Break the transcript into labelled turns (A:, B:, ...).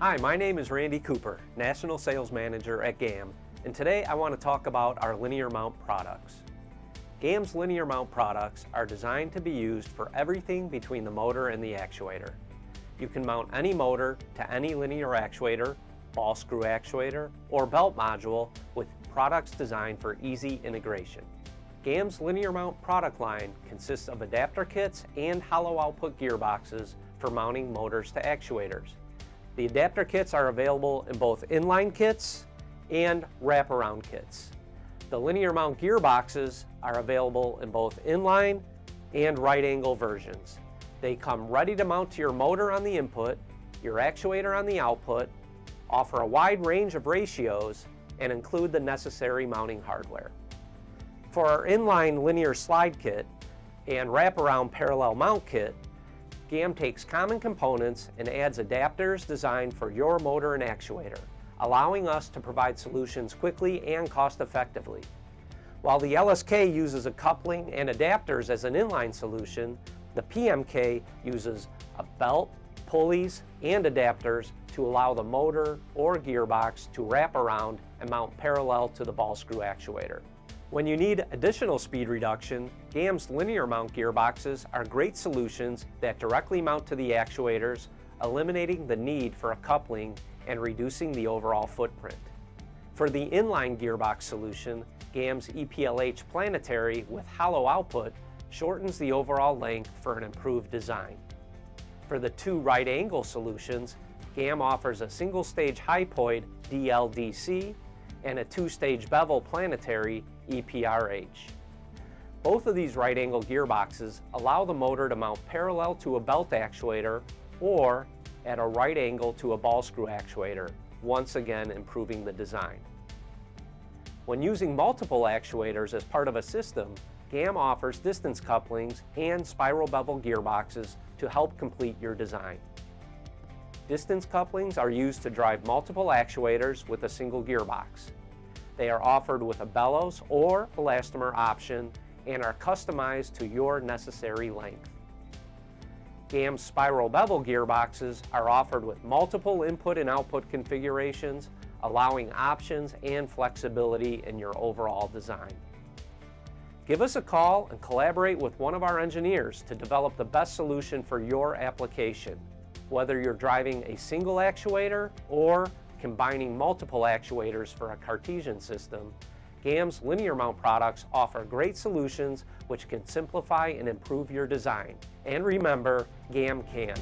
A: Hi, my name is Randy Cooper, National Sales Manager at GAM, and today I want to talk about our linear mount products. GAM's linear mount products are designed to be used for everything between the motor and the actuator. You can mount any motor to any linear actuator, ball screw actuator, or belt module with products designed for easy integration. GAM's linear mount product line consists of adapter kits and hollow output gearboxes for mounting motors to actuators. The adapter kits are available in both inline kits and wraparound kits. The linear mount gearboxes are available in both inline and right angle versions. They come ready to mount to your motor on the input, your actuator on the output, offer a wide range of ratios, and include the necessary mounting hardware. For our inline linear slide kit and wraparound parallel mount kit, GAM takes common components and adds adapters designed for your motor and actuator, allowing us to provide solutions quickly and cost effectively. While the LSK uses a coupling and adapters as an inline solution, the PMK uses a belt, pulleys, and adapters to allow the motor or gearbox to wrap around and mount parallel to the ball screw actuator. When you need additional speed reduction, GAM's linear mount gearboxes are great solutions that directly mount to the actuators, eliminating the need for a coupling and reducing the overall footprint. For the inline gearbox solution, GAM's EPLH planetary with hollow output shortens the overall length for an improved design. For the two right angle solutions, GAM offers a single stage hypoid DLDC and a two-stage bevel planetary EPRH. Both of these right angle gearboxes allow the motor to mount parallel to a belt actuator or at a right angle to a ball screw actuator, once again improving the design. When using multiple actuators as part of a system, GAM offers distance couplings and spiral bevel gearboxes to help complete your design. Distance couplings are used to drive multiple actuators with a single gearbox. They are offered with a bellows or elastomer option and are customized to your necessary length. GAM's spiral bevel gearboxes are offered with multiple input and output configurations, allowing options and flexibility in your overall design. Give us a call and collaborate with one of our engineers to develop the best solution for your application. Whether you're driving a single actuator or combining multiple actuators for a Cartesian system, GAM's linear mount products offer great solutions which can simplify and improve your design. And remember, GAM can.